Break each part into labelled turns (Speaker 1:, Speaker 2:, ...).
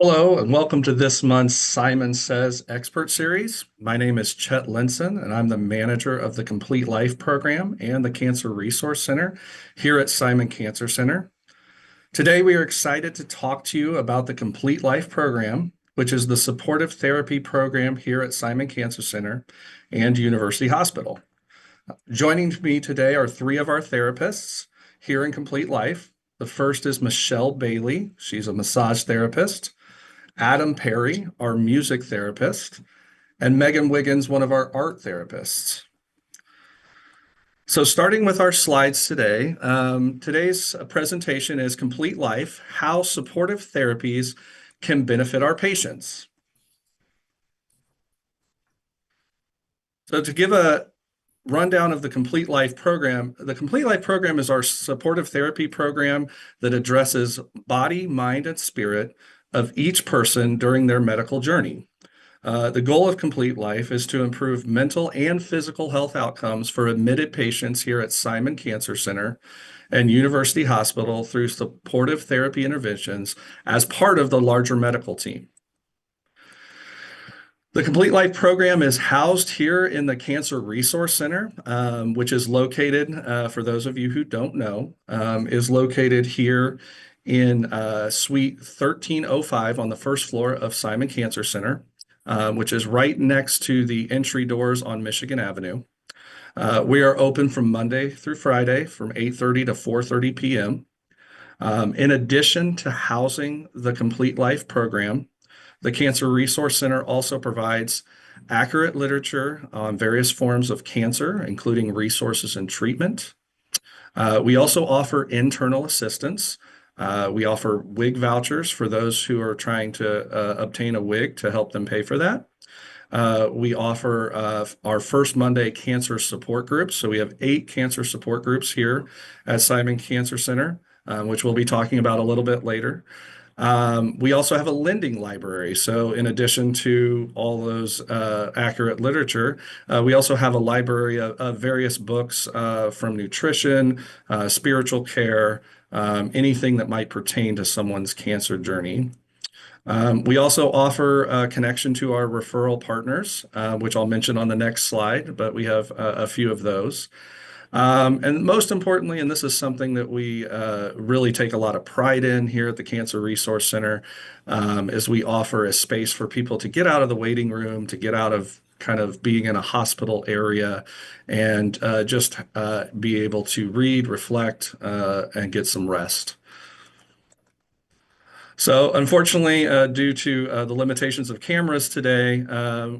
Speaker 1: Hello, and welcome to this month's Simon Says Expert Series. My name is Chet Linson, and I'm the manager of the Complete Life program and the Cancer Resource Center here at Simon Cancer Center. Today, we are excited to talk to you about the Complete Life program, which is the supportive therapy program here at Simon Cancer Center and University Hospital. Joining me today are three of our therapists here in Complete Life. The first is Michelle Bailey. She's a massage therapist. Adam Perry, our music therapist, and Megan Wiggins, one of our art therapists. So starting with our slides today, today's presentation is Complete Life, How Supportive Therapies Can Benefit Our Patients. So to give a rundown of the Complete Life program, the Complete Life program is our supportive therapy program that addresses body, mind, and spirit of each person during their medical journey. The goal of Complete Life is to improve mental and physical health outcomes for admitted patients here at Simon Cancer Center and University Hospital through supportive therapy interventions as part of the larger medical team. The Complete Life program is housed here in the Cancer Resource Center, which is located, for those of you who don't know, is located here in Suite 1305 on the first floor of Simon Cancer Center, which is right next to the entry doors on Michigan Avenue. We are open from Monday through Friday from 8:30 to 4:30 p.m. In addition to housing the Complete Life program, the Cancer Resource Center also provides accurate literature on various forms of cancer, including resources and treatment. We also offer internal assistance. We offer wig vouchers for those who are trying to obtain a wig to help them pay for that. We offer our first Monday cancer support groups. So we have 8 cancer support groups here at Simon Cancer Center, which we'll be talking about a little bit later. We also have a lending library. So in addition to all those accurate literature, we also have a library of various books from nutrition, spiritual care, anything that might pertain to someone's cancer journey. We also offer a connection to our referral partners, which I'll mention on the next slide, but we have a few of those. And most importantly, and this is something that we really take a lot of pride in here at the Cancer Resource Center, is we offer a space for people to get out of the waiting room, to get out of kind of being in a hospital area and just be able to read, reflect, and get some rest. So unfortunately, due to the limitations of cameras today,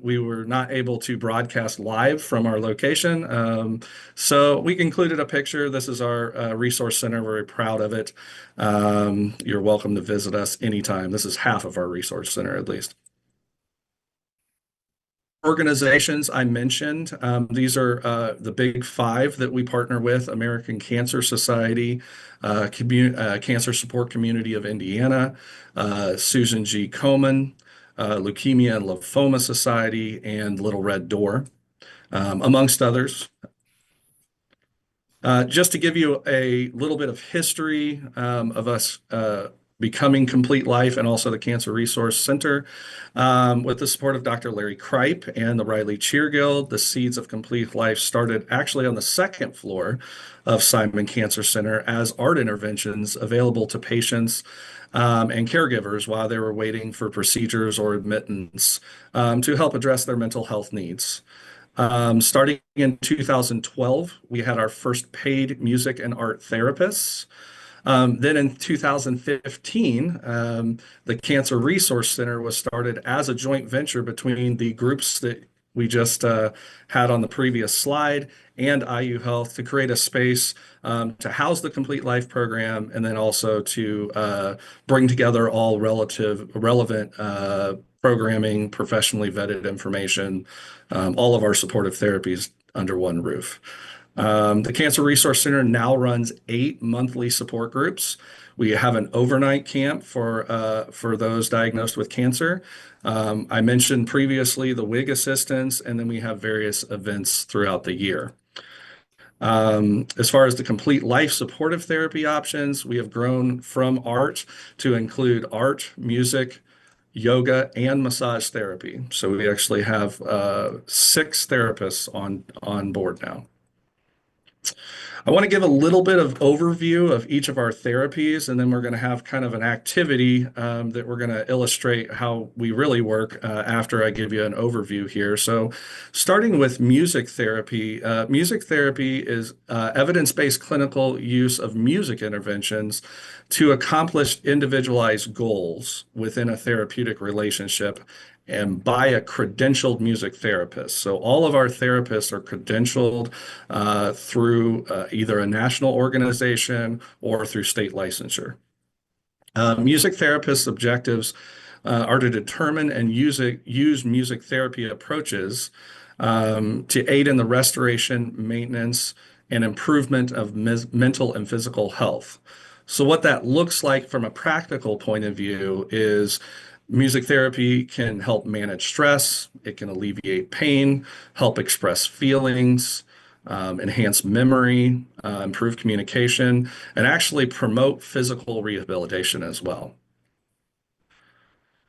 Speaker 1: we were not able to broadcast live from our location. So we included a picture. This is our resource center. We're very proud of it. You're welcome to visit us anytime. This is half of our resource center, at least. Organizations I mentioned, these are the big 5 that we partner with: American Cancer Society, Cancer Support Community of Indiana, Susan G. Komen, Leukemia and Lymphoma Society, and Little Red Door, amongst others. Just to give you a little bit of history of us becoming Complete Life and also the Cancer Resource Center. With the support of Dr. Larry Kripe and the Riley Cheer Guild, the seeds of Complete Life started actually on the 2nd floor of Simon Cancer Center as art interventions available to patients and caregivers while they were waiting for procedures or admittance to help address their mental health needs. Starting in 2012, we had our first paid music and art therapists. Then in 2015, the Cancer Resource Center was started as a joint venture between the groups that we just had on the previous slide and IU Health to create a space to house the Complete Life program and then also to bring together all relevant programming, professionally vetted information, all of our supportive therapies under one roof. The Cancer Resource Center now runs 8 monthly support groups. We have an overnight camp for those diagnosed with cancer. I mentioned previously the wig assistance, and then we have various events throughout the year. As far as the Complete Life supportive therapy options, we have grown from art to include art, music, yoga, and massage therapy. So we actually have six therapists on board now. I want to give a little bit of overview of each of our therapies, and then we're going to have kind of an activity that we're going to illustrate how we really work after I give you an overview here. So, starting with music therapy is evidence-based clinical use of music interventions to accomplish individualized goals within a therapeutic relationship and by a credentialed music therapist. So all of our therapists are credentialed through either a national organization or through state licensure. Music therapists' objectives are to determine and use music therapy approaches to aid in the restoration, maintenance, and improvement of mental and physical health. So, what that looks like from a practical point of view is music therapy can help manage stress, it can alleviate pain, help express feelings, enhance memory, improve communication, and actually promote physical rehabilitation as well.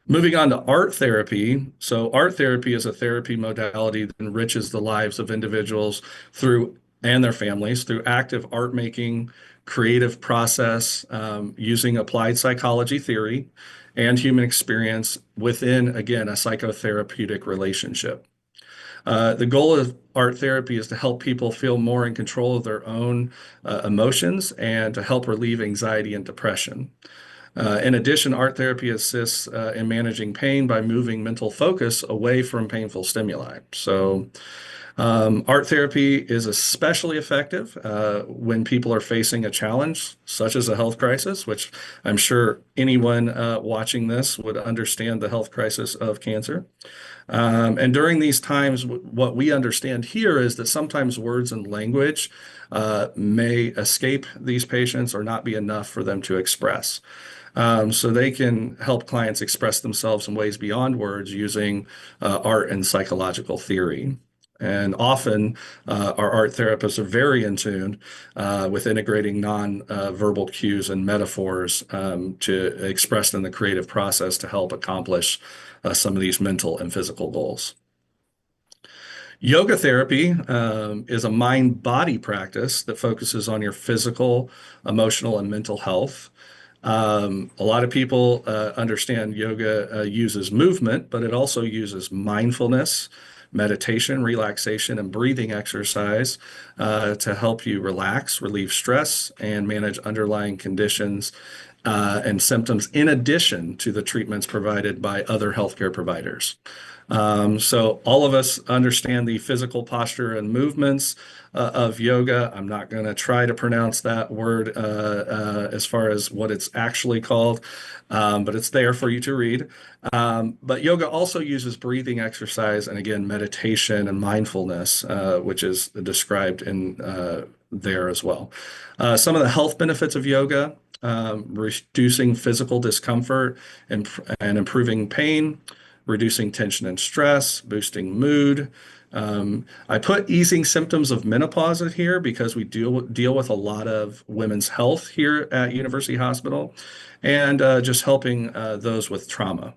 Speaker 1: Moving on to art therapy. So, art therapy is a therapy modality that enriches the lives of individuals through and their families through active art making, creative process, using applied psychology theory and human experience within, again, a psychotherapeutic relationship. The goal of art therapy is to help people feel more in control of their own emotions and to help relieve anxiety and depression. In addition, art therapy assists in managing pain by moving mental focus away from painful stimuli. So, art therapy is especially effective when people are facing a challenge, such as a health crisis, which I'm sure anyone watching this would understand the health crisis of cancer. And during these times, what we understand here is that sometimes words and language may escape these patients or not be enough for them to express. So they can help clients express themselves in ways beyond words using art and psychological theory. And often, our art therapists are very in tune with integrating non-verbal cues and metaphors to express in the creative process to help accomplish some of these mental and physical goals. Yoga therapy is a mind-body practice that focuses on your physical, emotional, and mental health. A lot of people understand yoga uses movement, but it also uses mindfulness, meditation, relaxation, and breathing exercise to help you relax, relieve stress, and manage underlying conditions and symptoms in addition to the treatments provided by other healthcare providers. So all of us understand the physical posture and movements of yoga. I'm not going to try to pronounce that word as far as what it's actually called, but it's there for you to read. But yoga also uses breathing exercise and again, meditation and mindfulness, which is described in there as well. Some of the health benefits of yoga, reducing physical discomfort and improving pain, reducing tension and stress, boosting mood. I put easing symptoms of menopause in here because we deal with a lot of women's health here at University Hospital and just helping those with trauma.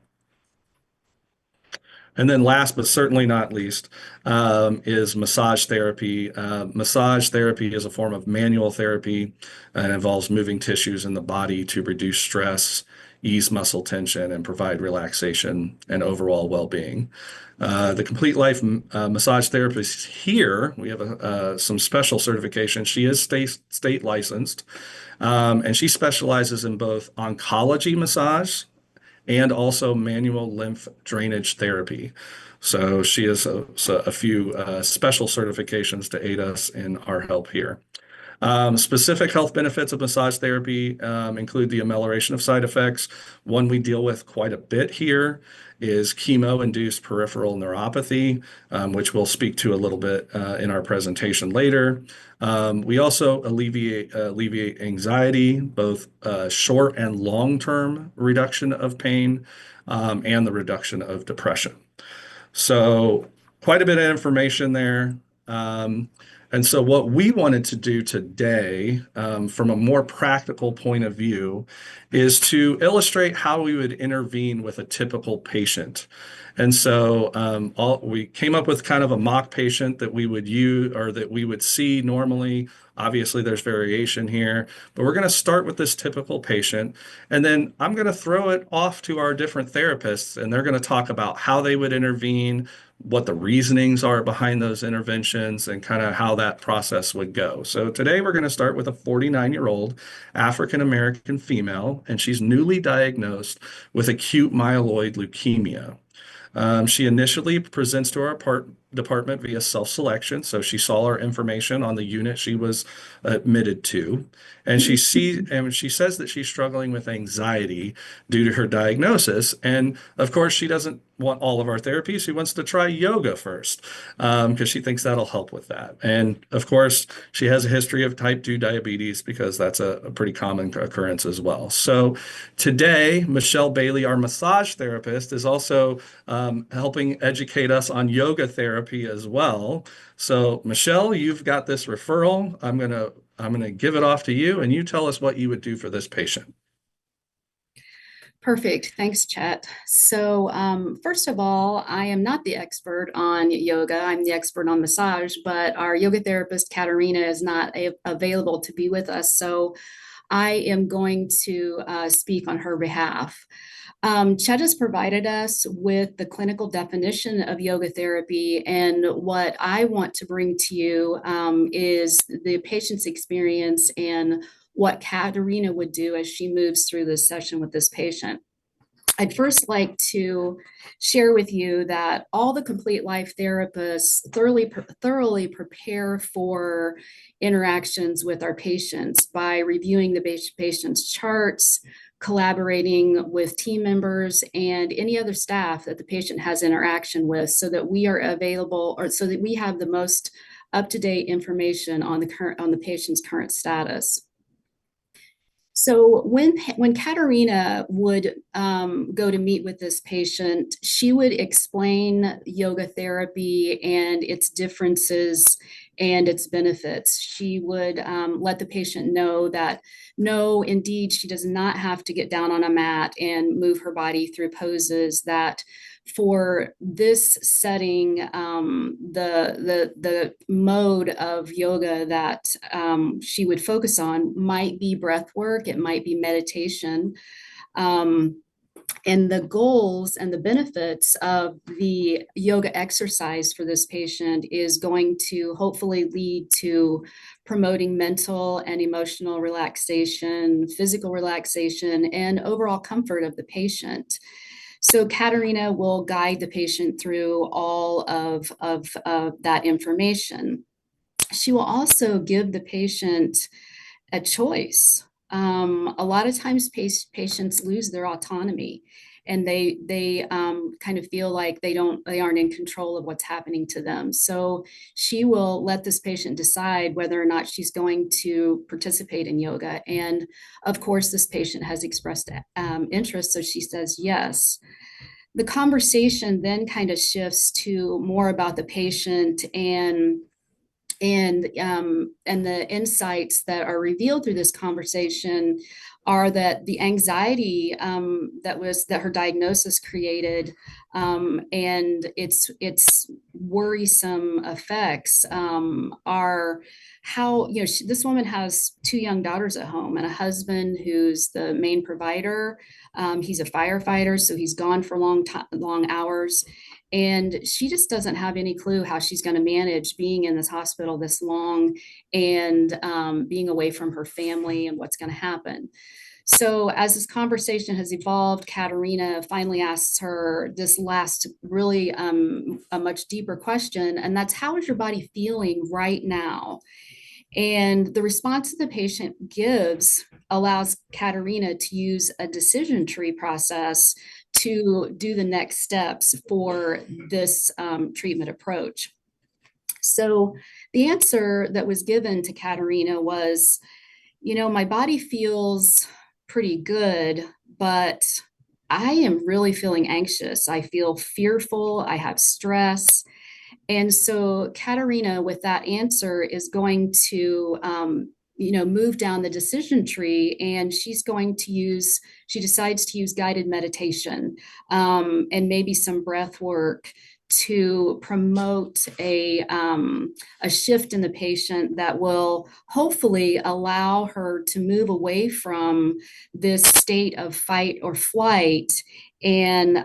Speaker 1: And then last but certainly not least is massage therapy. Massage therapy is a form of manual therapy and involves moving tissues in the body to reduce stress, ease muscle tension, and provide relaxation and overall well-being. The Complete Life massage therapist here, we have some special certification. She is state licensed, and she specializes in both oncology massage and also manual lymph drainage therapy. So she has a few special certifications to aid us in our help here. Specific health benefits of massage therapy include the amelioration of side effects. One we deal with quite a bit here is chemo-induced peripheral neuropathy, which we'll speak to a little bit in our presentation later. We also alleviate anxiety, both short and long-term reduction of pain, and the reduction of depression. So quite a bit of information there. And so, what we wanted to do today, from a more practical point of view, is to illustrate how we would intervene with a typical patient. And so, we came up with kind of a mock patient that we would use or that we would see normally. Obviously, there's variation here, but we're going to start with this typical patient. And then I'm going to throw it off to our different therapists, and they're going to talk about how they would intervene, what the reasonings are behind those interventions, and kind of how that process would go. So today we're going to start with a 49-year-old African American female, and she's newly diagnosed with acute myeloid leukemia. She initially presents to our department via self-selection. So she saw our information on the unit she was admitted to. And she says that she's struggling with anxiety due to her diagnosis. And of course, she doesn't want all of our therapy. She wants to try yoga first, because she thinks that'll help with that. And of course, she has a history of type 2 diabetes because that's a pretty common occurrence as well. So today, Michelle Bailey, our massage therapist, is also helping educate us on yoga therapy as well. So Michelle, you've got this referral. I'm gonna give it off to you, and you tell us what you would do for this patient.
Speaker 2: Perfect. Thanks, Chet. So, first of all, I am not the expert on yoga. I'm the expert on massage, but our yoga therapist, Katerina, is not available to be with us. So, I am going to speak on her behalf. Chet has provided us with the clinical definition of yoga therapy, and what I want to bring to you is the patient's experience and what Katerina would do as she moves through this session with this patient. I'd first like to share with you that all the CompleteLife therapists thoroughly prepare for interactions with our patients by reviewing the patient's charts, collaborating with team members, and any other staff that the patient has interaction with, so that we are available, or so that we have the most up-to-date information on the patient's current status. So when Katerina would go to meet with this patient, she would explain yoga therapy and its differences and its benefits. She would let the patient know that no, indeed, she does not have to get down on a mat and move her body through poses, that for this setting, the mode of yoga that she would focus on might be breath work, it might be meditation. And the goals and the benefits of the yoga exercise for this patient is going to hopefully lead to promoting mental and emotional relaxation, physical relaxation, and overall comfort of the patient. So Katerina will guide the patient through all of that information. She will also give the patient a choice. A lot of times patients lose their autonomy, and they kind of feel like they aren't in control of what's happening to them. So she will let this patient decide whether or not she's going to participate in yoga. And of course, this patient has expressed interest, so she says yes. The conversation then kind of shifts to more about the patient and the insights that are revealed through this conversation are that the anxiety that her diagnosis created, and its worrisome effects, are how, this woman has two young daughters at home and a husband who's the main provider. He's a firefighter, so he's gone for long hours. And she just doesn't have any clue how she's going to manage being in this hospital this long, and being away from her family, and what's going to happen. So as this conversation has evolved, Katerina finally asks her this last really a much deeper question, and that's, how is your body feeling right now? And the response the patient gives allows Katerina to use a decision tree process to do the next steps for this treatment approach. So the answer that was given to Katerina was, my body feels pretty good, but I am really feeling anxious. I feel fearful. I have stress. And so Katerina, with that answer, is going to, move down the decision tree, and she decides to use guided meditation, and maybe some breath work to promote a shift in the patient that will hopefully allow her to move away from this state of fight or flight, and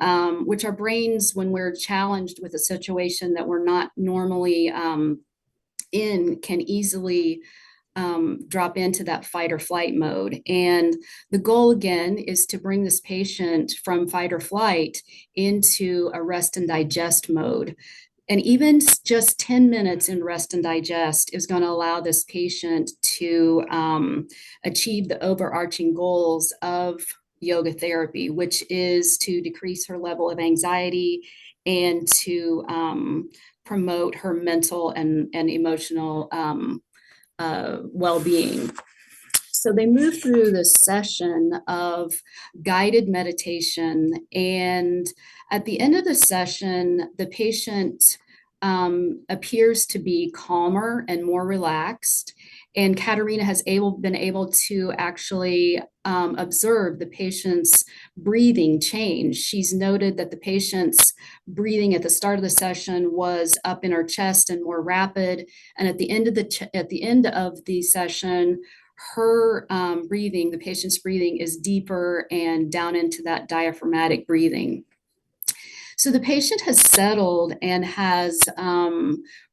Speaker 2: which our brains, when we're challenged with a situation that we're not normally in, can easily drop into that fight or flight mode. And the goal again is to bring this patient from fight or flight into a rest and digest mode. And even just 10 minutes in rest and digest is going to allow this patient to achieve the overarching goals of yoga therapy, which is to decrease her level of anxiety and to promote her mental and emotional well-being. So they move through this session of guided meditation. And at the end of the session, the patient appears to be calmer and more relaxed. And Katerina has been able to actually observe the patient's breathing change. She's noted that the patient's breathing at the start of the session was up in her chest and more rapid. And at the end of the session, her breathing, the patient's breathing, is deeper and down into that diaphragmatic breathing. So the patient has settled and has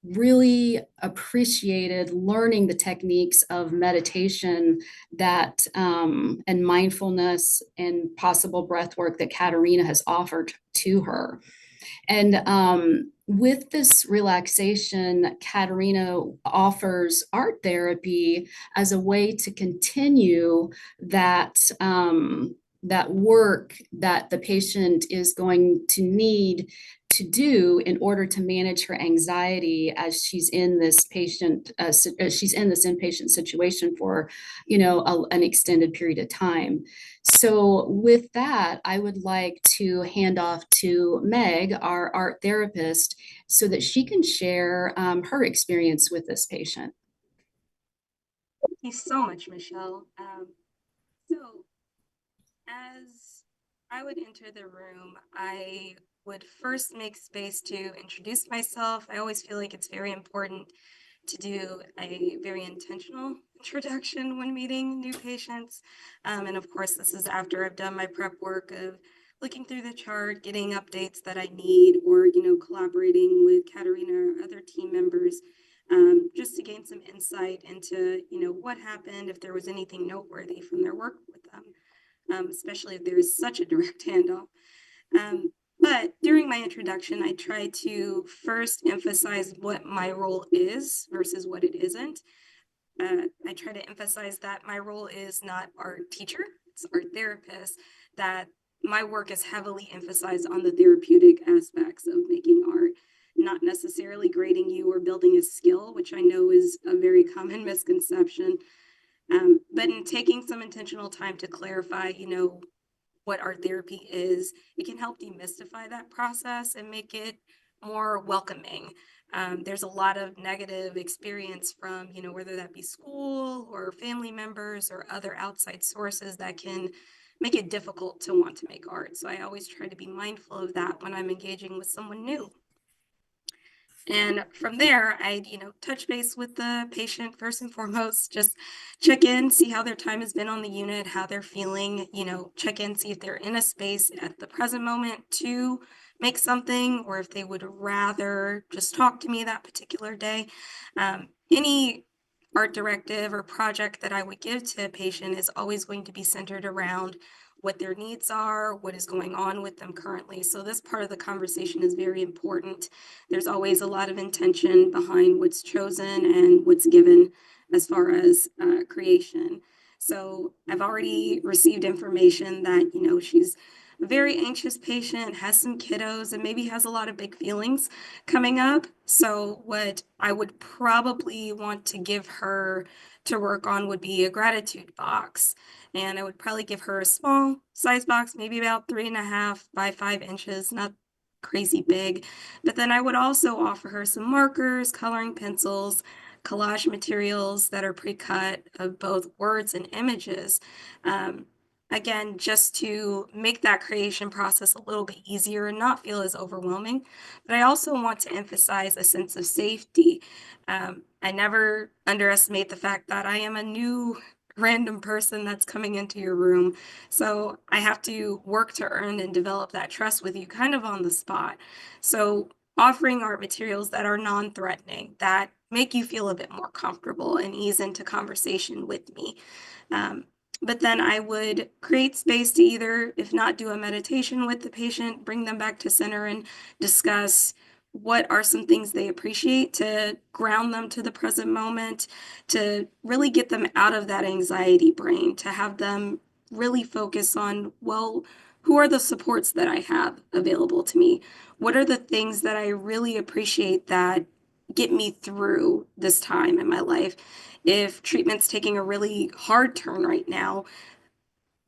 Speaker 2: really appreciated learning the techniques of meditation that and mindfulness and possible breath work that Katerina has offered to her. And with this relaxation, Katerina offers art therapy as a way to continue that work that the patient is going to need to do in order to manage her anxiety as she's in this inpatient situation for an extended period of time. So with that, I would like to hand off to Meg, our art therapist, so that she can share her experience with this patient.
Speaker 3: Thank you so much, Michelle. So as I would enter the room, I would first make space to introduce myself. I always feel like it's very important to do a very intentional introduction when meeting new patients. And of course, this is after I've done my prep work of looking through the chart, getting updates that I need, or, collaborating with Katerina or other team members, just to gain some insight into, what happened, if there was anything noteworthy from their work with them, especially if there is such a direct handoff. But during my introduction, I try to first emphasize what my role is versus what it isn't. I try to emphasize that my role is not art teacher, it's art therapist, that my work is heavily emphasized on the therapeutic aspects of making art, not necessarily grading you or building a skill, which I know is a very common misconception. But in taking some intentional time to clarify, what art therapy is, it can help demystify that process and make it more welcoming. There's a lot of negative experience from, whether that be school or family members or other outside sources that can make it difficult to want to make art. So I always try to be mindful of that when I'm engaging with someone new. And from there, I, touch base with the patient first and foremost, just check in, see how their time has been on the unit, how they're feeling, check in, see if they're in a space at the present moment to make something, or if they would rather just talk to me that particular day. Any art directive or project that I would give to a patient is always going to be centered around what their needs are, what is going on with them currently. So this part of the conversation is very important. There's always a lot of intention behind what's chosen and what's given as far as creation. So I've already received information that, she's a very anxious patient, has some kiddos, and maybe has a lot of big feelings coming up. So what I would probably want to give her to work on would be a gratitude box. And I would probably give her a small size box, maybe about 3.5 by 5 inches, not crazy big. But then I would also offer her some markers, coloring pencils, collage materials that are pre-cut of both words and images. Again, just to make that creation process a little bit easier and not feel as overwhelming. But I also want to emphasize a sense of safety. I never underestimate the fact that I am a new random person that's coming into your room. So I have to work to earn and develop that trust with you kind of on the spot. So offering art materials that are non-threatening, that make you feel a bit more comfortable and ease into conversation with me. But then I would create space to either, if not do a meditation with the patient, bring them back to center and discuss what are some things they appreciate to ground them to the present moment, to really get them out of that anxiety brain, to have them really focus on, well, who are the supports that I have available to me? What are the things that I really appreciate that get me through this time in my life? If treatment's taking a really hard turn right now,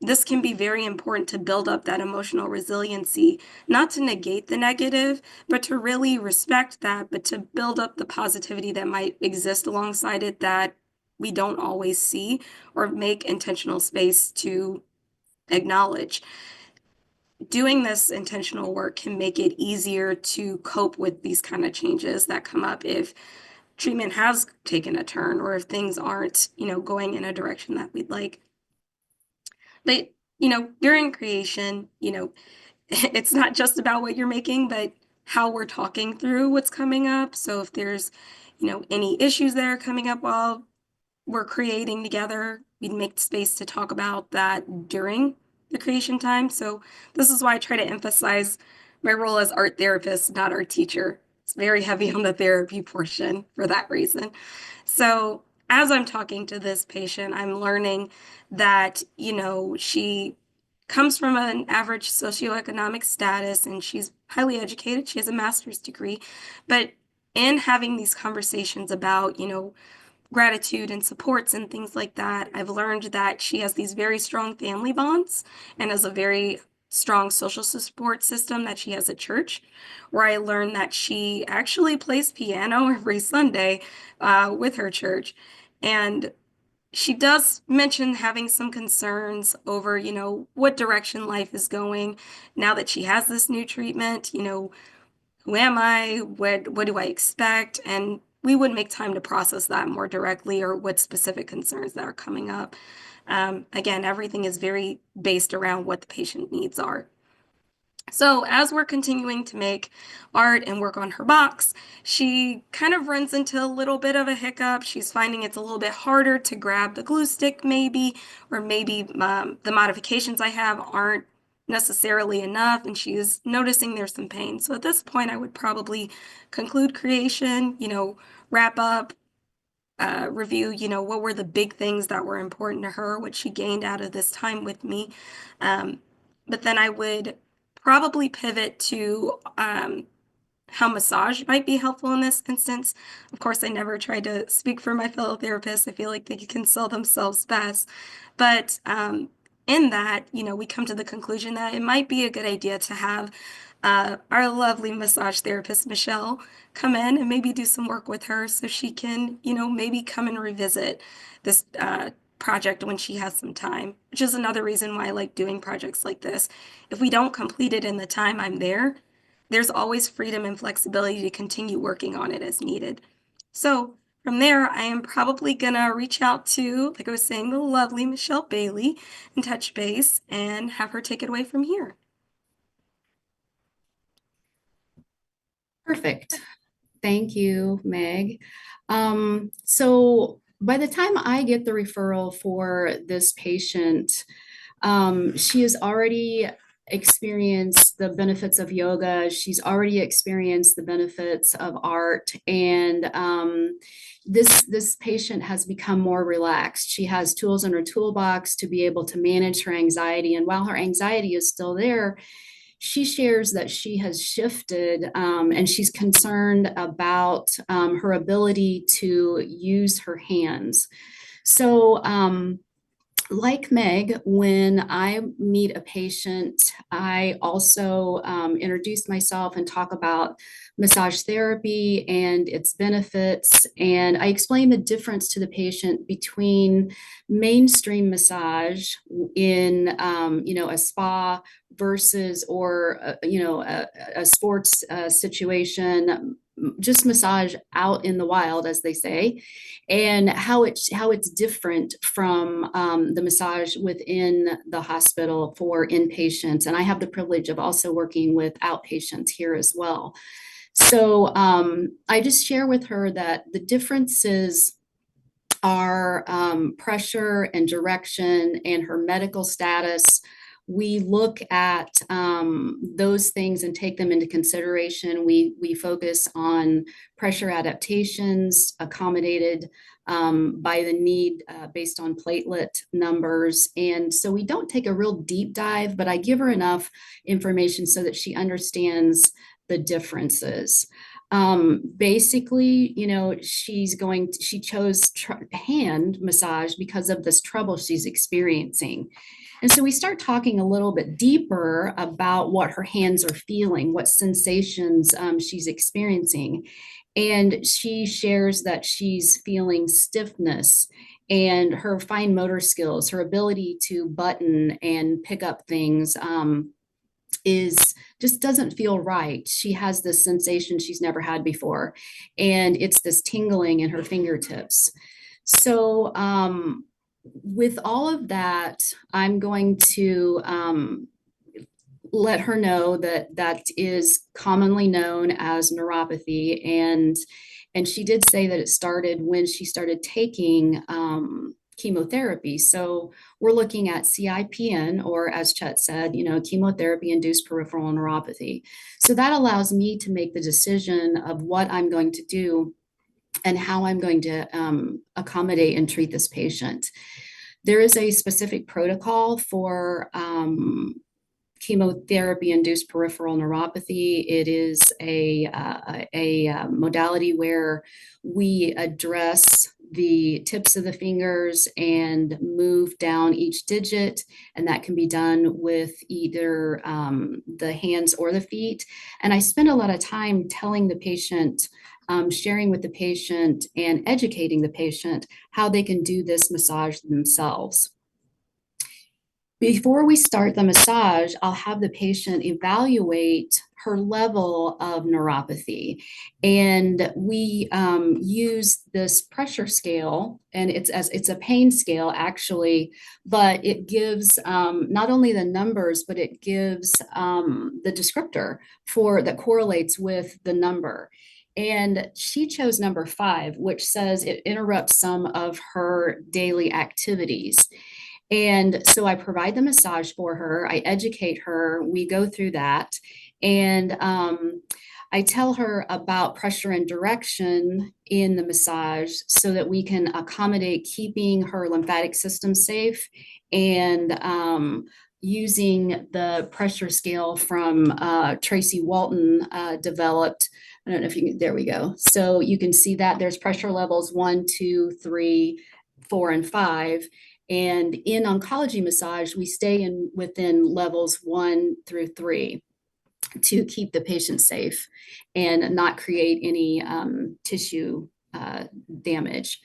Speaker 3: this can be very important to build up that emotional resiliency, not to negate the negative, but to really respect that, but to build up the positivity that might exist alongside it that we don't always see or make intentional space to acknowledge. Doing this intentional work can make it easier to cope with these kind of changes that come up if treatment has taken a turn or if things aren't, going in a direction that we'd like. But, during creation, it's not just about what you're making, but how we're talking through what's coming up. So if there's, any issues that are coming up while we're creating together, we'd make space to talk about that during the creation time. So this is why I try to emphasize my role as art therapist, not art teacher. It's very heavy on the therapy portion for that reason. So as I'm talking to this patient, I'm learning that, she comes from an average socioeconomic status and she's highly educated. She has a master's degree. But in having these conversations about, gratitude and supports and things like that, I've learned that she has these very strong family bonds and has a very strong social support system that she has at church, where I learned that she actually plays piano every Sunday with her church. And she does mention having some concerns over, what direction life is going now that she has this new treatment, who am I? What do I expect? And we would make time to process that more directly or what specific concerns that are coming up. Again, everything is very based around what the patient needs are. So as we're continuing to make art and work on her box, she kind of runs into a little bit of a hiccup. She's finding it's a little bit harder to grab the glue stick maybe, or maybe the modifications I have aren't necessarily enough, and she's noticing there's some pain. So at this point, I would probably conclude creation, wrap up, review, what were the big things that were important to her, what she gained out of this time with me. But then I would probably pivot to how massage might be helpful in this instance. Of course, I never try to speak for my fellow therapists. I feel like they can sell themselves best. But in that, we come to the conclusion that it might be a good idea to have our lovely massage therapist, Michelle, come in and maybe do some work with her so she can, maybe come and revisit this project when she has some time, which is another reason why I like doing projects like this. If we don't complete it in the time I'm there, there's always freedom and flexibility to continue working on it as needed. So from there, I am probably gonna reach out to, like I was saying, the lovely Michelle Bailey and touch base and have her take it away from here.
Speaker 2: Perfect. Thank you, Meg. So by the time I get the referral for this patient, she has already experienced the benefits of yoga. She's already experienced the benefits of art, and this patient has become more relaxed. She has tools in her toolbox to be able to manage her anxiety, and while her anxiety is still there, she shares that she has shifted and she's concerned about her ability to use her hands. So like Meg, when I meet a patient, I also introduce myself and talk about massage therapy and its benefits. And I explain the difference to the patient between mainstream massage in, a spa versus, or, a sports situation, just massage out in the wild, as they say, and how it's different from the massage within the hospital for inpatients. And I have the privilege of also working with outpatients here as well. So I just share with her that the differences are pressure and direction and her medical status. We look at those things and take them into consideration. We focus on pressure adaptations accommodated by the need based on platelet numbers. And so we don't take a real deep dive, but I give her enough information so that she understands the differences. Basically, she chose hand massage because of this trouble she's experiencing. And so we start talking a little bit deeper about what her hands are feeling, what sensations she's experiencing. And she shares that she's feeling stiffness and her fine motor skills, her ability to button and pick up things is just doesn't feel right. She has this sensation she's never had before, and it's this tingling in her fingertips. So, with all of that, I'm going to let her know that that is commonly known as neuropathy, and she did say that it started when she started taking chemotherapy. So we're looking at CIPN, or as Chet said, chemotherapy-induced peripheral neuropathy. So that allows me to make the decision of what I'm going to do and how I'm going to accommodate and treat this patient. There is a specific protocol for chemotherapy-induced peripheral neuropathy. It is a modality where we address the tips of the fingers and move down each digit, and that can be done with either the hands or the feet. And I spend a lot of time telling the patient, sharing with the patient and educating the patient how they can do this massage themselves. Before we start the massage, I'll have the patient evaluate her level of neuropathy. And we use this pressure scale, and it's a pain scale actually, but it gives not only the numbers, but it gives the descriptor that correlates with the number. And she chose number 5, which says it interrupts some of her daily activities. And so I provide the massage for her, I educate her, we go through that. And I tell her about pressure and direction in the massage so that we can accommodate keeping her lymphatic system safe, and using the pressure scale from Tracy Walton developed. I don't know if you can, there we go. So you can see that there's pressure levels 1, 2, 3, 4, and 5. And in oncology massage, we stay within levels 1 through 3 to keep the patient safe and not create any tissue damage.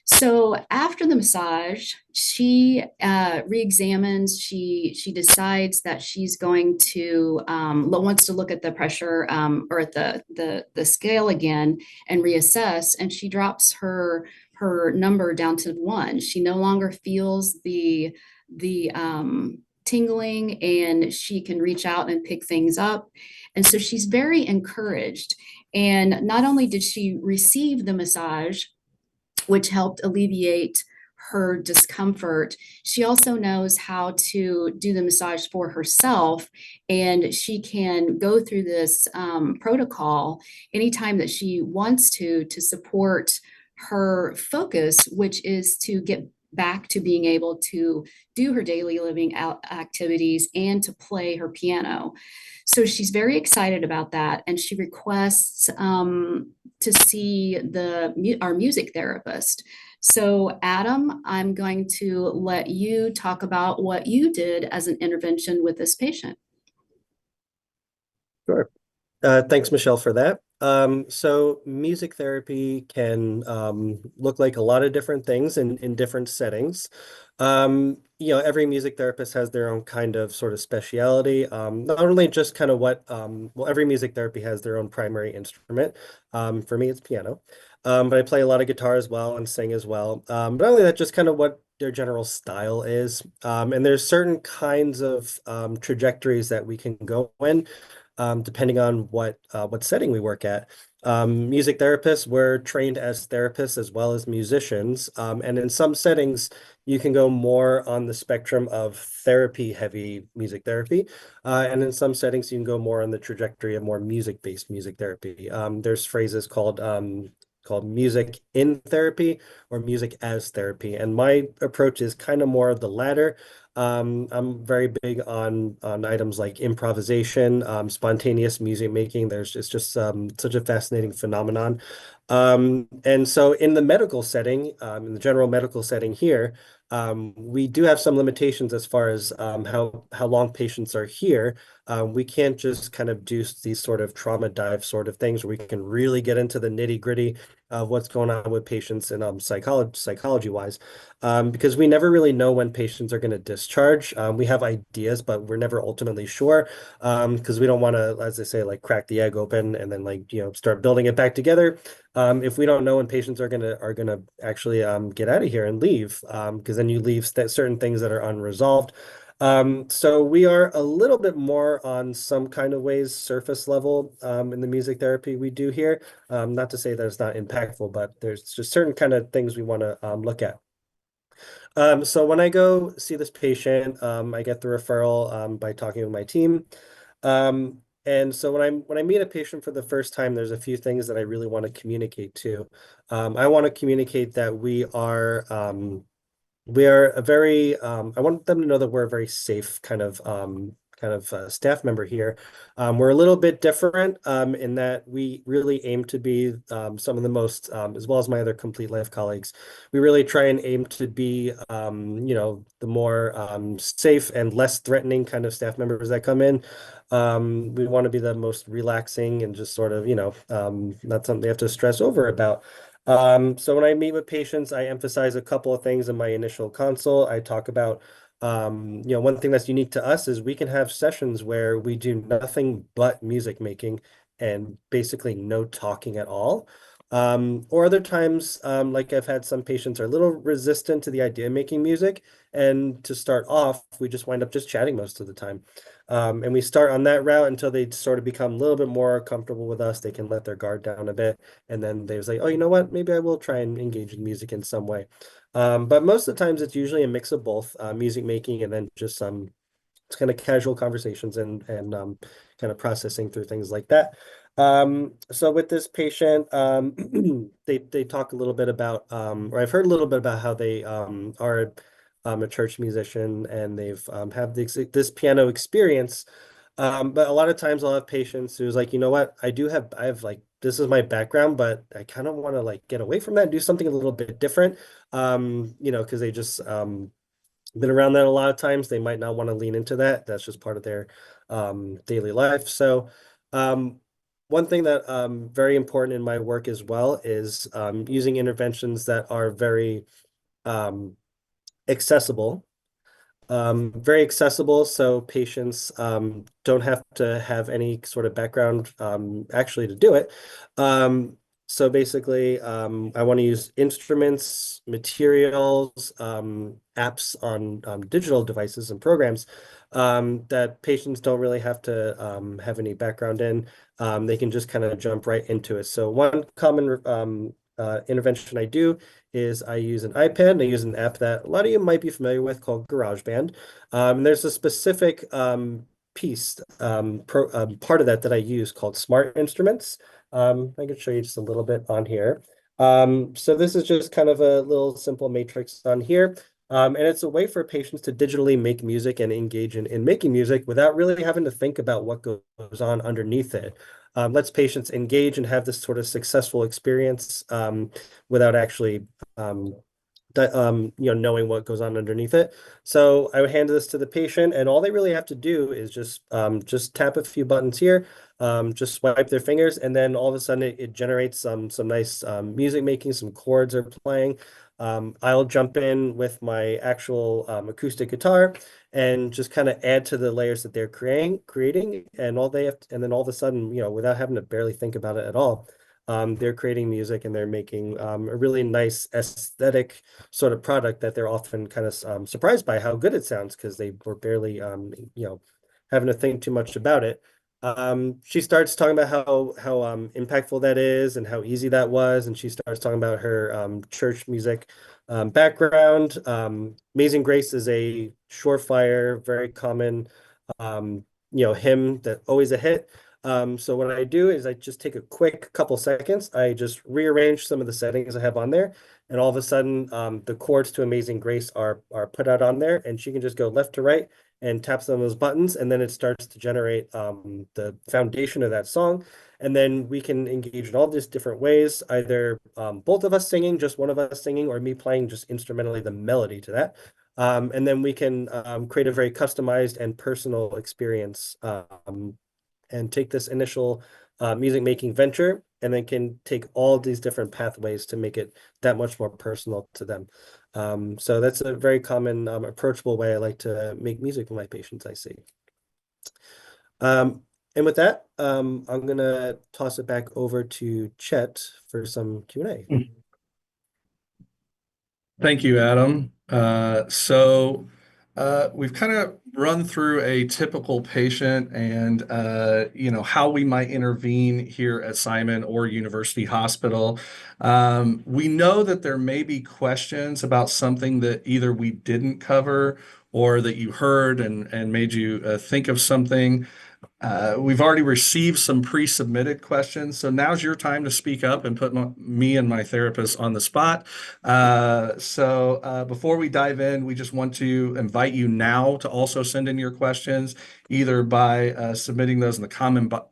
Speaker 2: So after the massage, she re-examines. She decides that she's going to wants to look at the pressure or at the scale again and reassess. And she drops her number down to 1. She no longer feels the tingling, and she can reach out and pick things up. And so she's very encouraged. And not only did she receive the massage, which helped alleviate her discomfort, she also knows how to do the massage for herself, and she can go through this protocol anytime that she wants to support her focus, which is to get back to being able to do her daily living activities and to play her piano. So she's very excited about that, and she requests to see our music therapist. So, Adam, I'm going to let you talk about what you did as an intervention with this patient.
Speaker 4: Sure. Thanks, Michelle, for that. So music therapy can look like a lot of different things in different settings. Every music therapist has their own kind of sort of speciality. Not only just kind of well, every music therapy has their own primary instrument. For me, it's piano. But I play a lot of guitar as well and sing as well. Not only that, just kind of what their general style is. And there's certain kinds of trajectories that we can go in depending on what setting we work at. Music therapists, we're trained as therapists as well as musicians. And in some settings, you can go more on the spectrum of therapy-heavy music therapy. And in some settings, you can go more on the trajectory of more music-based music therapy. There's phrases called music in therapy or music as therapy. And my approach is kind of more of the latter. I'm very big on items like improvisation, spontaneous music making. It's just such a fascinating phenomenon. And so in the medical setting, in the general medical setting here, we do have some limitations as far as how long patients are here. We can't just kind of do these sort of trauma dive sort of things where we can really get into the nitty-gritty of what's going on with patients and psychology wise, because we never really know when patients are going to discharge. We have ideas, but we're never ultimately sure, because we don't want to, as they say, like crack the egg open and then start building it back together. If we don't know when patients are gonna actually get out of here and leave, because then you leave certain things that are unresolved. So we are a little bit more on some kind of ways surface level in the music therapy we do here. Not to say that it's not impactful, but there's just certain kind of things we want to look at. So when I go see this patient, I get the referral by talking with my team. And so when I meet a patient for the first time, there's a few things that I really want to communicate to. I want to communicate that we are a very, I want them to know that we're a very safe kind of staff member here. We're a little bit different in that we really aim to be some of the most, as well as my other CompleteLife colleagues, we really try and aim to be, the more safe and less threatening kind of staff members that come in. We want to be the most relaxing and just sort of, not something they have to stress over about. So when I meet with patients, I emphasize a couple of things in my initial consult. I talk about, one thing that's unique to us is we can have sessions where we do nothing but music making and basically no talking at all. Or other times, like I've had some patients are a little resistant to the idea of making music. And to start off, we just wind up just chatting most of the time. And we start on that route until they sort of become a little bit more comfortable with us. They can let their guard down a bit. And then they was like, oh, you know what? Maybe I will try and engage in music in some way. But most of the times it's usually a mix of both music making and then just some kind of casual conversations and kind of processing through things like that. So with this patient, they talk a little bit about, or I've heard a little bit about how they are a church musician and they've have this piano experience. But a lot of times I'll have patients who's like, you know what, I have like, this is my background, but I kind of want to like get away from that and do something a little bit different. Because they just been around that a lot of times. They might not want to lean into that. That's just part of their daily life. So one thing that very important in my work as well is using interventions that are very accessible. Very accessible, so patients don't have to have any sort of background actually to do it. So basically, I want to use instruments, materials, apps on digital devices and programs that patients don't really have to have any background in. They can just kind of jump right into it. So one common intervention I do is I use an iPad. I use an app that a lot of you might be familiar with called GarageBand. There's a specific piece, part of that I use called Smart Instruments. I can show you just a little bit on here. So this is just kind of a little simple matrix on here. And it's a way for patients to digitally make music and engage in making music without really having to think about what goes on underneath it. Lets patients engage and have this sort of successful experience without actually knowing what goes on underneath it. So I would hand this to the patient, and all they really have to do is just tap a few buttons here, just swipe their fingers, and then all of a sudden it generates some nice music making, some chords are playing. I'll jump in with my actual acoustic guitar and just kind of add to the layers that they're creating, and and then all of a sudden, without having to barely think about it at all, they're creating music and they're making a really nice aesthetic sort of product that they're often kind of surprised by how good it sounds because they were barely having to think too much about it. She starts talking about how impactful that is and how easy that was, and she starts talking about her church music background. Amazing Grace is a surefire, very common hymn that always a hit. So what I do is I just take a quick couple seconds. I just rearrange some of the settings I have on there, and all of a sudden, the chords to Amazing Grace are put out on there, and she can just go left to right and tap some of those buttons, and then it starts to generate the foundation of that song. And then we can engage in all these different ways, either both of us singing, just one of us singing, or me playing just instrumentally the melody to that. And then we can create a very customized and personal experience and take this initial music making venture and then can take all these different pathways to make it that much more personal to them. So that's a very common approachable way I like to make music with my patients, I see. And with that, I'm gonna toss it back over to Chet for some Q&A.
Speaker 1: Thank you, Adam. We've kind of run through a typical patient and how we might intervene here at Simon or University Hospital. We know that there may be questions about something that either we didn't cover or that you heard and made you think of something. We've already received some pre-submitted questions, so now's your time to speak up and put me and my therapist on the spot. Before we dive in, we just want to invite you now to also send in your questions, either by submitting those in the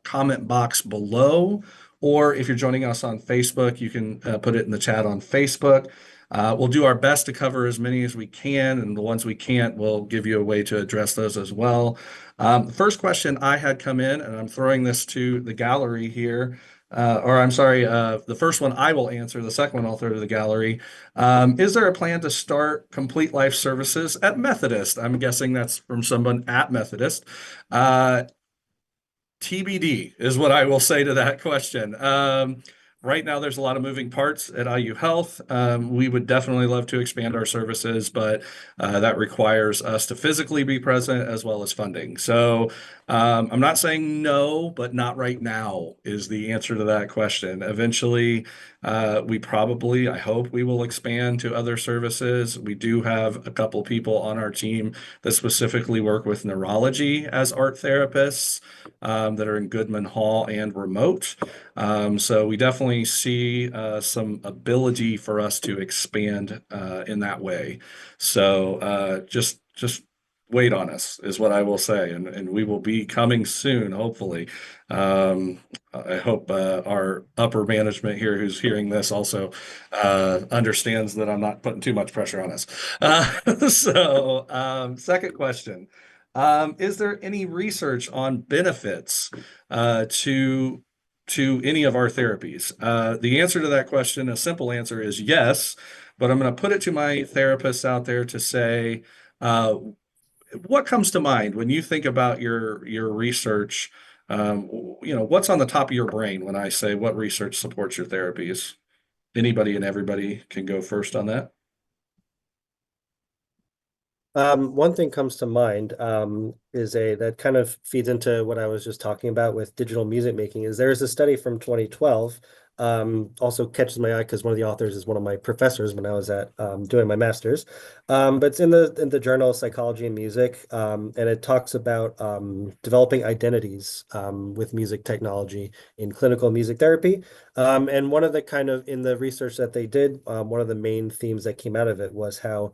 Speaker 1: comment box below, or if you're joining us on Facebook, you can put it in the chat on Facebook. We'll do our best to cover as many as we can, and the ones we can't, we'll give you a way to address those as well. The first question I had come in, and I'm throwing this to the gallery here, the first one I will answer, the second one I'll throw to the gallery. Is there a plan to start CompleteLife services at Methodist? I'm guessing that's from someone at Methodist. TBD is what I will say to that question. Right now, there's a lot of moving parts at IU Health. We would definitely love to expand our services, but that requires us to physically be present as well as funding. So I'm not saying no, but not right now is the answer to that question. Eventually, I hope we will expand to other services. We do have a couple people on our team that specifically work with neurology as art therapists that are in Goodman Hall and remote. So we definitely see some ability for us to expand in that way. So just wait on us is what I will say, and we will be coming soon, hopefully. I hope our upper management here who's hearing this also understands that I'm not putting too much pressure on us. Second question. Is there any research on benefits to any of our therapies? The answer to that question, a simple answer is yes, but I'm going to put it to my therapists out there to say, what comes to mind when you think about your research? What's on the top of your brain when I say what research supports your therapies? Anybody and everybody can go first on that.
Speaker 4: One thing comes to mind that kind of feeds into what I was just talking about with digital music making. Is there is a study from 2012, also catches my eye because one of the authors is one of my professors when I was at doing my master's. But it's in the journal Psychology and Music, and it talks about developing identities with music technology in clinical music therapy. And one of the kind of in the research that they did, one of the main themes that came out of it was how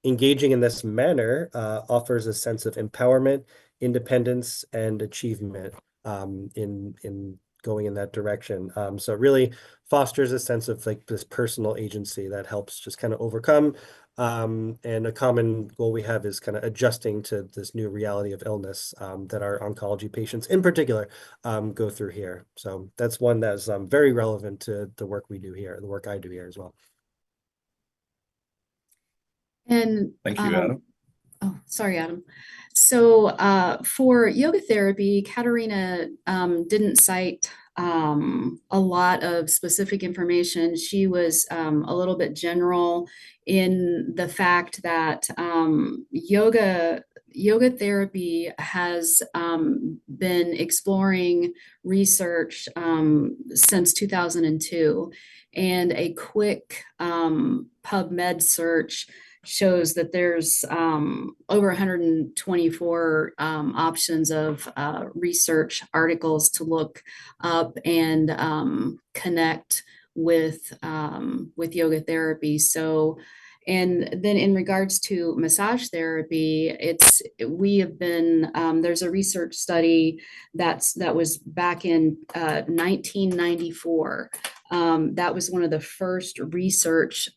Speaker 4: engaging in this manner offers a sense of empowerment, independence, and achievement in going in that direction. So it really fosters a sense of like this personal agency that helps just kind of overcome. And a common goal we have is kind of adjusting to this new reality of illness that our oncology patients in particular go through here. So that's one that's very relevant to the work we do here, the work I do here as well.
Speaker 2: And
Speaker 1: Thank you, Adam.
Speaker 2: oh, sorry, Adam. So for yoga therapy, Katerina didn't cite a lot of specific information. She was a little bit general in the fact that yoga therapy has been exploring research since 2002, and a quick PubMed search shows that there's over 124 options of research articles to look up and connect with yoga therapy. So, and then in regards to massage therapy, we have been there's a research study that was back in 1994. That was one of the first research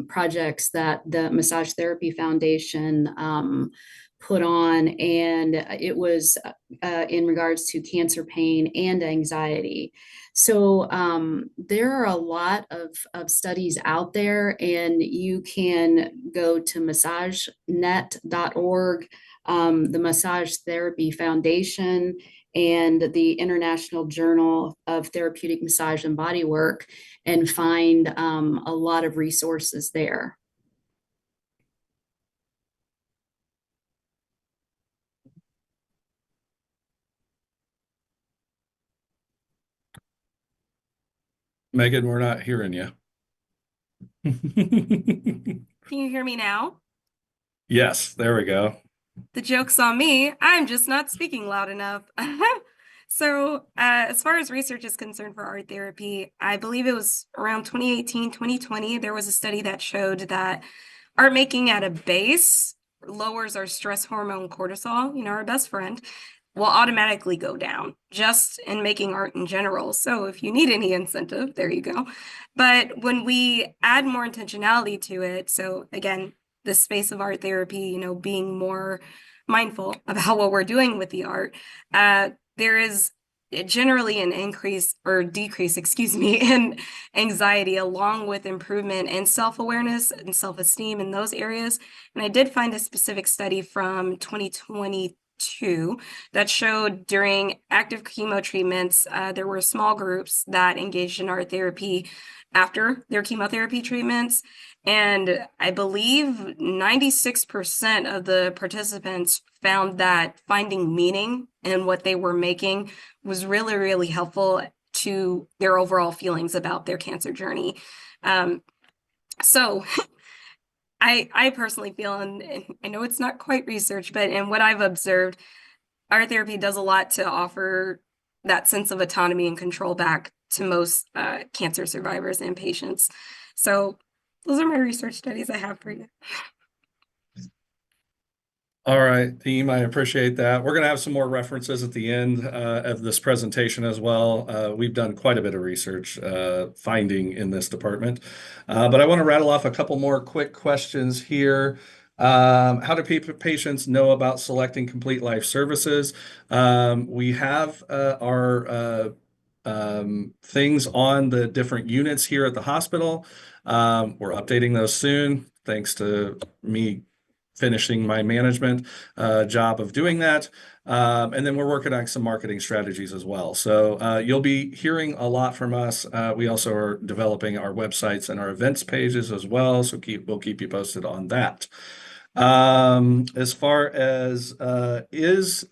Speaker 2: projects that the Massage Therapy Foundation put on, and it was in regards to cancer pain and anxiety. So there are a lot of studies out there, and you can go to massagenet.org, the Massage Therapy Foundation, and the International Journal of Therapeutic Massage and Bodywork, and find a lot of resources there.
Speaker 1: Megan, we're not hearing you.
Speaker 3: Can you hear me now?
Speaker 1: Yes, there we go.
Speaker 3: The joke's on me. I'm just not speaking loud enough. So as far as research is concerned for art therapy, I believe it was around 2018, 2020, there was a study that showed that art making at a base lowers our stress hormone cortisol, our best friend, will automatically go down just in making art in general. So if you need any incentive, there you go. But when we add more intentionality to it, so again, the space of art therapy, being more mindful about what we're doing with the art, there is generally an increase or decrease, in anxiety, along with improvement in self-awareness and self-esteem in those areas. And I did find a specific study from 2022 that showed during active chemo treatments, there were small groups that engaged in art therapy after their chemotherapy treatments. And I believe 96% of the participants found that finding meaning in what they were making was really, really helpful to their overall feelings about their cancer journey. So I personally feel, and I know it's not quite research, but in what I've observed, art therapy does a lot to offer that sense of autonomy and control back to most cancer survivors and patients. So those are my research studies I have for you.
Speaker 1: All right, team, I appreciate that. We're going to have some more references at the end of this presentation as well. We've done quite a bit of research finding in this department, but I want to rattle off a couple more quick questions here. How do patients know about selecting CompleteLife services? We have our things on the different units here at the hospital. We're updating those soon, thanks to me finishing my management job of doing that. And then we're working on some marketing strategies as well. So you'll be hearing a lot from us. We also are developing our websites and our events pages as well. So we'll keep you posted on that. As far as does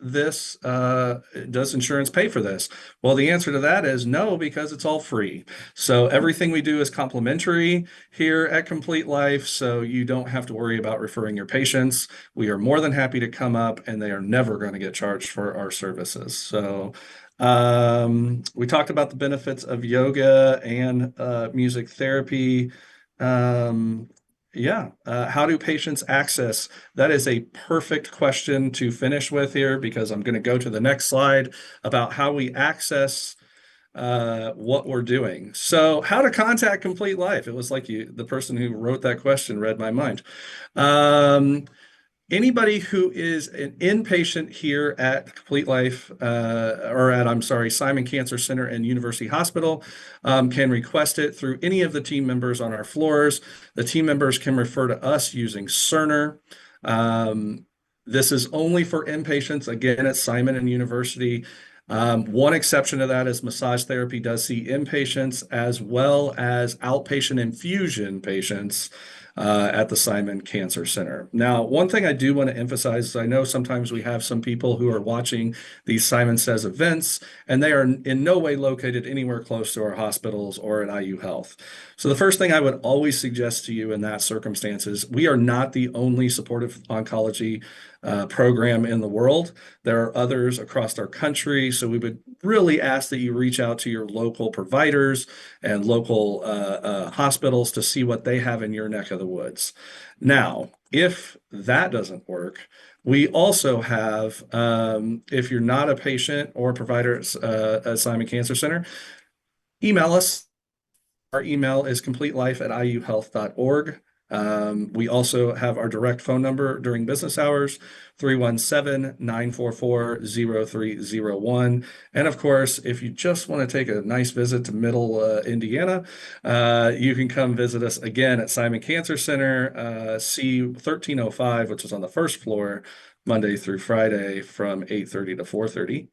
Speaker 1: insurance pay for this? Well, the answer to that is no, because it's all free. So everything we do is complimentary here at CompleteLife, so you don't have to worry about referring your patients. We are more than happy to come up, and they are never going to get charged for our services. So we talked about the benefits of yoga and music therapy. How do patients access? That is a perfect question to finish with here, because I'm going to go to the next slide about how we access what we're doing. So, how to contact Complete Life? It was like the person who wrote that question read my mind. Um, Anybody who is an inpatient here at Complete Life, I'm sorry, Simon Cancer Center and University Hospital, can request it through any of the team members on our floors. The team members can refer to us using Cerner. Um, this is only for inpatients, again, at Simon and University. One exception to that is massage therapy does see inpatients as well as outpatient infusion patients at the Simon Cancer Center. Now, one thing I do want to emphasize is I know sometimes we have some people who are watching these Simon Says events, and they are in no way located anywhere close to our hospitals or at IU Health. So the first thing I would always suggest to you in that circumstance is we are not the only supportive oncology program in the world. There are others across our country, so we would really ask that you reach out to your local providers and local hospitals to see what they have in your neck of the woods. Now, if that doesn't work, we also have, if you're not a patient or provider at Simon Cancer Center, email us. Our email is completelife@iuhealth.org. We also have our direct phone number during business hours, 317-944-0301. And of course, if you just want to take a nice visit to Middle Indiana, you can come visit us again at Simon Cancer Center, C1305, which is on the first floor, Monday through Friday from 8:30 to 4:30.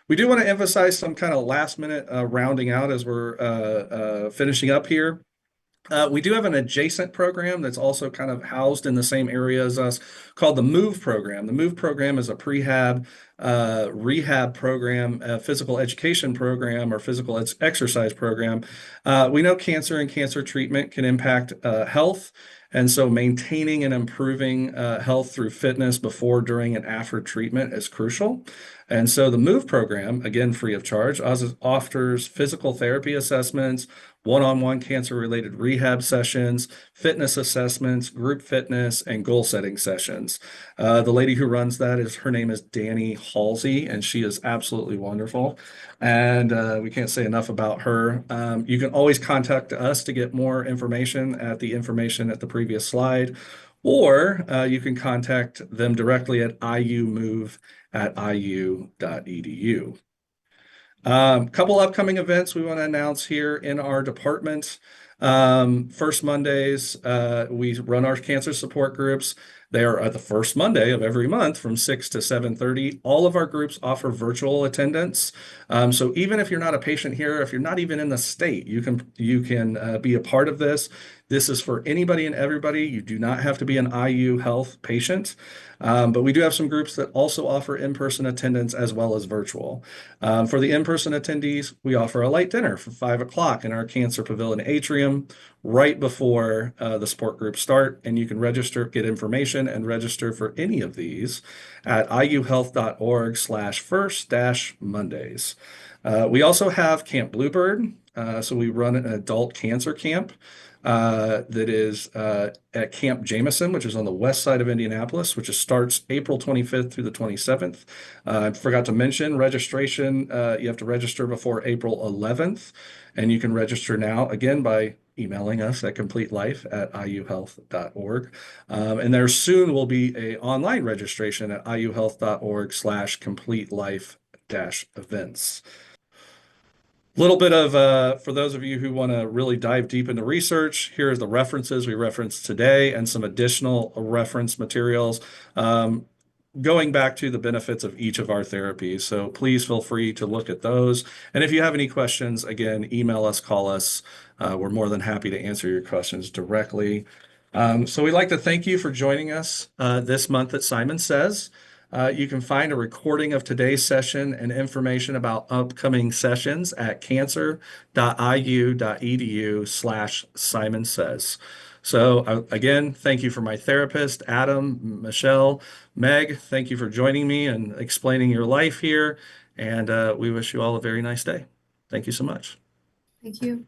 Speaker 1: We do want to emphasize some kind of last minute rounding out as we're finishing up here. We do have an adjacent program that's also kind of housed in the same area as us called the MOVE program. The MOVE program is a prehab rehab program, a physical education program, or physical exercise program. We know cancer and cancer treatment can impact health. And so maintaining and improving health through fitness before, during, and after treatment is crucial. And so the MOVE program, again, free of charge, offers physical therapy assessments, one-on-one cancer-related rehab sessions, fitness assessments, group fitness, and goal-setting sessions. The lady who runs that her name is Danny Halsey, and she is absolutely wonderful. And we can't say enough about her. You can always contact us to get more information at the information at the previous slide, or you can contact them directly at iumove@iu.edu. Couple upcoming events we want to announce here in our department. First Mondays, we run our cancer support groups. They are at the first Monday of every month from 6 to 7:30. All of our groups offer virtual attendance. So even if you're not a patient here, if you're not even in the state, you can be a part of this. This is for anybody and everybody. You do not have to be an IU Health patient. But we do have some groups that also offer in-person attendance as well as virtual. For the in-person attendees, we offer a light dinner for 5 o'clock in our Cancer Pavilion atrium right before the support groups start. And you can register, get information, and register for any of these at iuhealth.org/first-Mondays. We also have Camp Bluebird. So we run an adult cancer camp that is at Camp Jameson, which is on the west side of Indianapolis, which starts April 25th through the 27th. I forgot to mention registration. You have to register before April 11th, and you can register now again by emailing us at completelife@iuhealth.org. And there soon will be a online registration at iuhealth.org/completelife-events. Little bit of, for those of you who want to really dive deep into research, here are the references we referenced today and some additional reference materials going back to the benefits of each of our therapies. So please feel free to look at those. And if you have any questions, again, email us, call us. We're more than happy to answer your questions directly. So we'd like to thank you for joining us this month at Simon Says. You can find a recording of today's session and information about upcoming sessions at cancer.iu.edu/Simon Says. So again, thank you for my therapist, Adam, Michelle, Meg. Thank you for joining me and explaining your life here. And we wish you all a very nice day. Thank you so much.
Speaker 2: Thank you.